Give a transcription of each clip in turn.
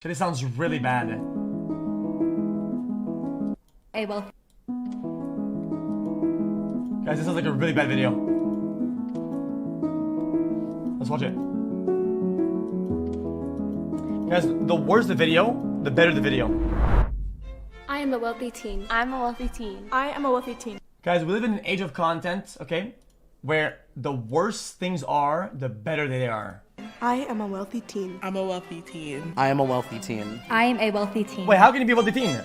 This sounds really bad. Hey, well. Guys, this sounds like a really bad video. Let's watch it. Guys, the worse the video, the better the video. I am a wealthy teen. I'm a wealthy teen. I am a wealthy teen. Guys, we live in an age of content, okay? Where the worse things are, the better they are. I am a wealthy teen. I'm a wealthy teen. I am a wealthy teen. I am a wealthy teen. Wait, how can you be a wealthy teen?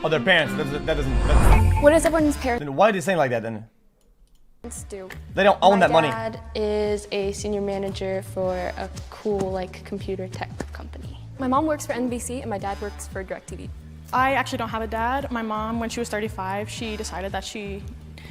Oh, their parents. That doesn't. What is everyone's parents Then why are they saying like that then? do? They don't own that money. My dad is a senior manager for a cool computer tech company. My mom works for NBC and my dad works for DirecTV. I actually don't have a dad. My mom, when she was 35, she decided that she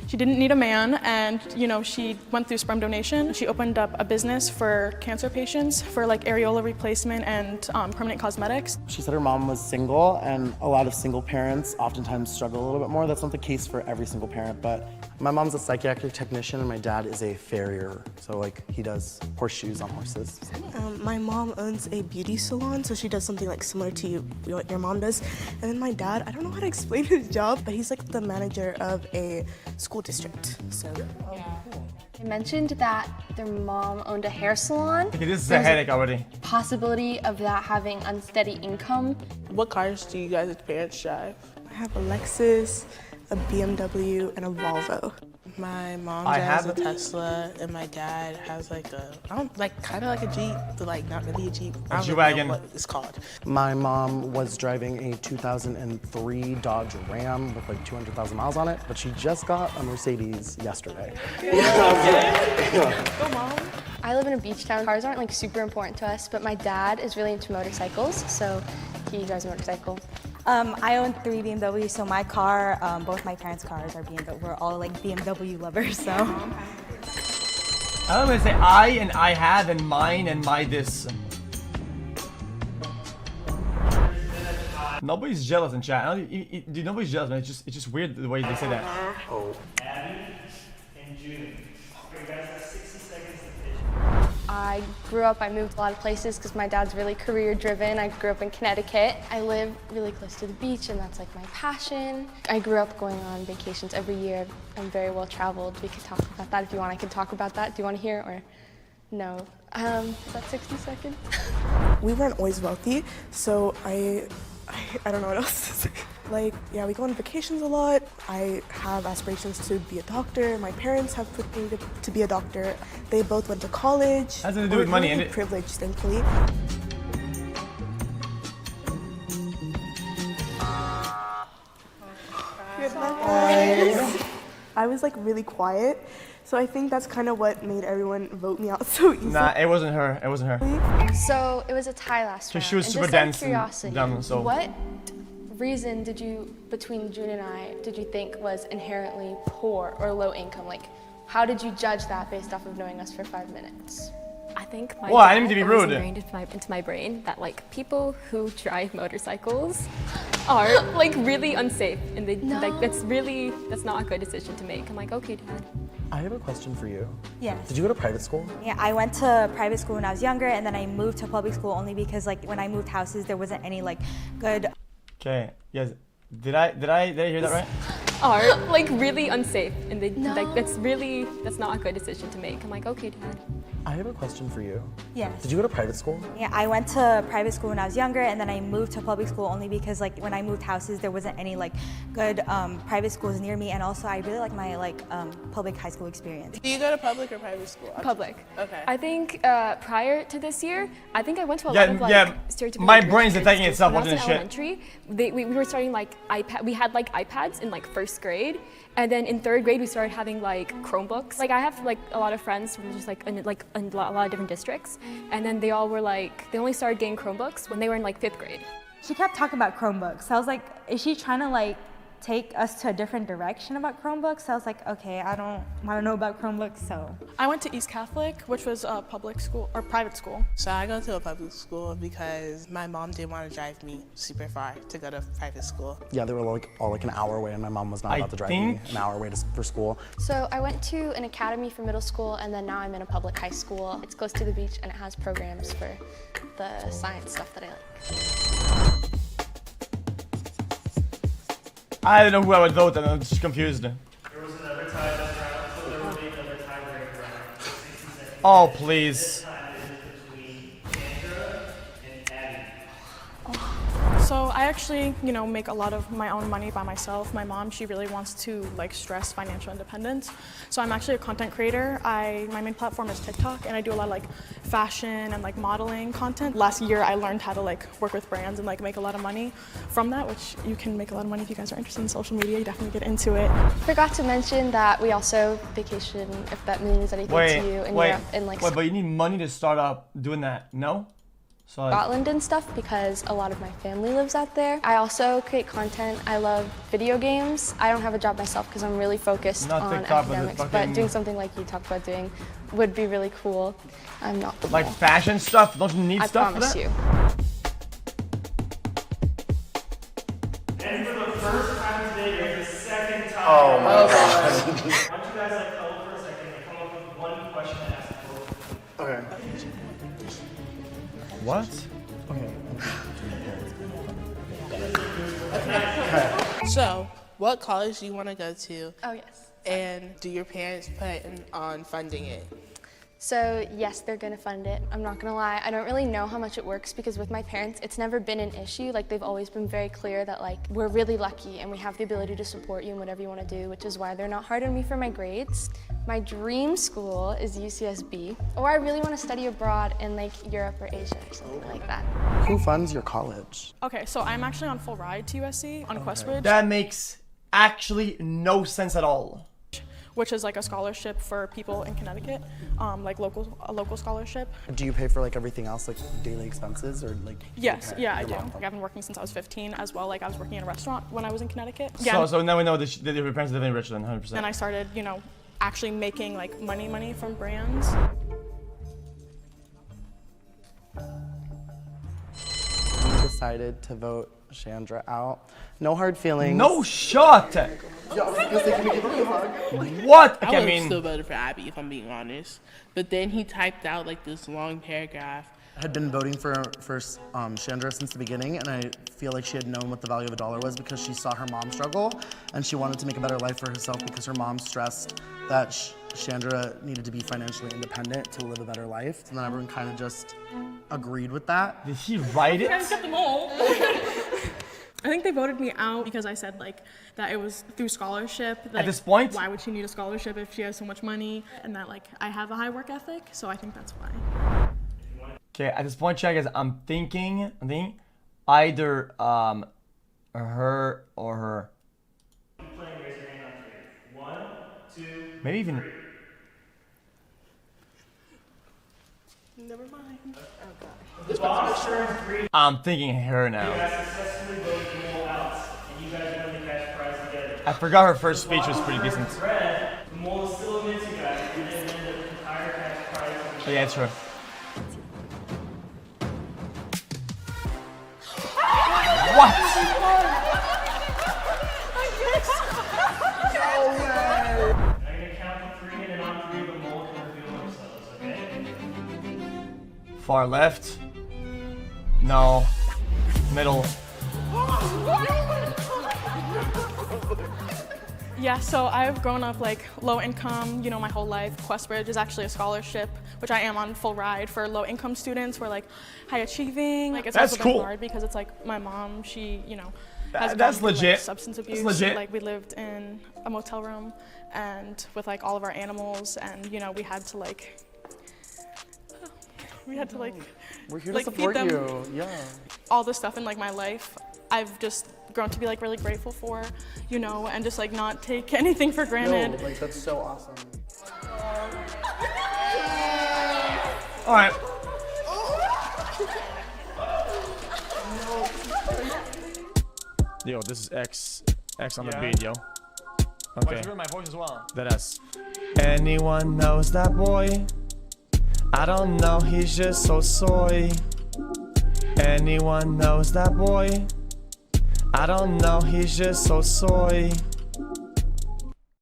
didn't need a man, and she went through sperm donation. She opened up a business for cancer patients for areola replacement and permanent cosmetics. She said her mom was single, and a lot of single parents oftentimes struggle a little bit more. That's not the case for every single parent, but my mom's a psychiatric technician and my dad is a farrier. So he does horseshoes on horses. My mom owns a beauty salon, so she does something similar to what your mom does. And then my dad, I don't know how to explain his job, but he's the manager of a school district. So. They mentioned that their mom owned a hair salon. Okay, this is a headache already. Possibility of that having unsteady income. What cars do you guys' parents drive? I have a Lexus, a BMW, and a Volvo. My mom I drives have a Tesla, and my dad has kind of like a Jeep, but not really a Jeep. I don't G-Wagon. know what it's called. My mom was driving a 2003 Dodge Ram with 200,000 miles on it, but she just got a Mercedes yesterday. Go, Mom. I live in a beach town. Cars aren't super important to us, but my dad is really into motorcycles, so he drives a motorcycle. I own 3 BMWs, so my car, both my parents' cars are BMW. We're all BMW lovers, so. I'm gonna say I and I have and mine and my this. Nobody's jealous in chat. Dude, nobody's jealous, man. It's just weird the way they say that. I moved a lot of places because my dad's really career driven. I grew up in Connecticut. I live really close to the beach and that's my passion. I grew up going on vacations every year. I'm very well traveled. We could talk about that if you want. I can talk about that. Do you want to hear or no? Is that 60 seconds? We weren't always wealthy, so I don't know what else to say. We go on vacations a lot. I have aspirations to be a doctor. My parents have put me to be a doctor. They both went to college. Has nothing to do with money, We're innit? privileged, thankfully. I was really quiet, so I think that's kind of what made everyone vote me out so easily. Nah, it wasn't her. It wasn't her. So it was a tie last round. She was And super just out of dense and curiosity, dumb, so- what reason between June and I, did you think was inherently poor or low income? How did you judge that based off of knowing us for 5 minutes? I think my Well, I dad didn't mean to be always rude. ingrained into my brain that people who drive motorcycles are really unsafe, and that's not a good decision to make. I'm like, okay, Dad. I have a question for you. Yes. Did you go to private school? Yeah, I went to private school when I was younger, and then I moved to public school only because when I moved houses, there wasn't any good. Okay. Yes. Did I hear that right? Are really unsafe, and that's not a good decision to make. I'm like, okay, Dad. I have a question for you. Yes. Did you go to private school? Yeah, I went to private school when I was younger, and then I moved to public school only because when I moved houses, there wasn't any good private schools near me, and also I really like my public high school experience. Do you go to public or private school? Public. Okay. I think prior to this year, I think I went to a lot of stereotypical. My brain's rich attacking kids itself schools. When I was watching in this shit. elementary, we were starting iPad. We had iPads in first grade, and then in third grade we started having Chromebooks. I have a lot of friends from just in a lot of different districts, and then they all were they only started getting Chromebooks when they were in 5th grade. She kept talking about Chromebooks. I was like, is she trying to take us to a different direction about Chromebooks. So I was like, okay, I don't want to know about Chromebooks, so. I went to East Catholic, which was a public school or private school. So I go to a public school because my mom didn't want to drive me super far to go to private school. Yeah, they were like all like an hour away, and my mom was not about to drive me an hour away for school. So I went to an academy for middle school, and then now I'm in a public high school. It's close to the beach, and it has programs for the science stuff that I like. I don't know who I would vote, and I'm just confused. There was another tie round, so there will be another tiebreaker round. 60 seconds. Oh, please. So I actually, make a lot of my own money by myself. My mom, she really wants to like stress financial independence. So I'm actually a content creator. My main platform is TikTok, and I do a lot of like fashion and like modeling content. Last year I learned how to like work with brands and like make a lot of money from that, which you can make a lot of money if you guys are interested in social media. You definitely get into it. Forgot to mention that we also vacation, if that means anything to you, in Europe and like but you need money to start up doing that, no? So like, Scotland and stuff because a lot of my family lives out there. I also create content. I love video games. I don't have a job myself because I'm really focused on academics, but doing something like you talked about doing would be really cool. I'm not the like fashion stuff. Don't you need stuff for that? I promise you. And for the first time today, there's a second tie. Oh my god. Why don't you guys like huddle for a second and come up with one question to ask both? Okay. What? Okay. So, what college do you want to go to? Oh yes. And do your parents plan on funding it? So yes, they're gonna fund it. I'm not gonna lie, I don't really know how much it works because with my parents, it's never been an issue. Like they've always been very clear that like we're really lucky and we have the ability to support you in whatever you want to do, which is why they're not hard on me for my grades. My dream school is UCSB, or I really want to study abroad in like Europe or Asia or something like that. Who funds your college? Okay, so I'm actually on full ride to USC on Questbridge. That makes actually no sense at all. Which is like a scholarship for people in Connecticut, like a local scholarship. Do you pay for like everything else, like daily expenses, or like? Yes, yeah, I do. Like I've been working since I was 15 as well. Like I was working in a restaurant when I was in Connecticut. Yeah. So now we know that your parents live in Richland, 100%. Then I started, actually making like money from brands. We decided to vote Chandra out. No hard feelings. No shot. Yeah, I was gonna say, can we give her a hug? What? I Okay, would have still voted for Abby if I'm being honest. But then he typed out like this long paragraph. I had been voting for Chandra since the beginning, and I feel like she had known what the value of a dollar was because she saw her mom struggle, and she wanted to make a better life for herself because her mom stressed that Chandra needed to be financially independent to live a better life. And then everyone kind of just agreed with that. Did he write it? I think they voted me out because I said like that it was through scholarship. Like, At this point? why would she need a scholarship if she has so much money? And that like I have a high work ethic, so I think that's why. Okay, at this point, check, guys, I'm thinking either her or her. Playing, raise your hand on 3. 1, 2, Maybe even. 3. Never mind. I'm thinking her You now. guys successfully voted the mole out, and you guys won the cash prize together. I forgot her first speech was pretty decent. Red, the mole is still against you guys, and then win the entire cash prize. Oh, yeah, it's true. What? I'm gonna count to 3, and then on 3, the mole can reveal themselves, okay? Far left. No. Middle. Yeah, so I've grown up like low income, my whole life. Questbridge is actually a scholarship, which I am on full ride for low income students. We're like high achieving. Like it's That's also been cool. hard because it's like my mom, she, has That's gone through, legit. like, substance abuse. That's legit. Like we lived in a motel room and with like all of our animals, and we had to like We're here like, to feed support them. you. Yeah. all this stuff in like my life. I've just grown to be like really grateful for, and just like not take anything for granted. No, like that's so awesome. All right. Yo, this is X on the Yeah. beat, yo. Why'd Okay. you ruin my voice as well? That S. Anyone knows that boy? I don't know, he's just so soy. Anyone knows that boy? I don't know, he's just so soy.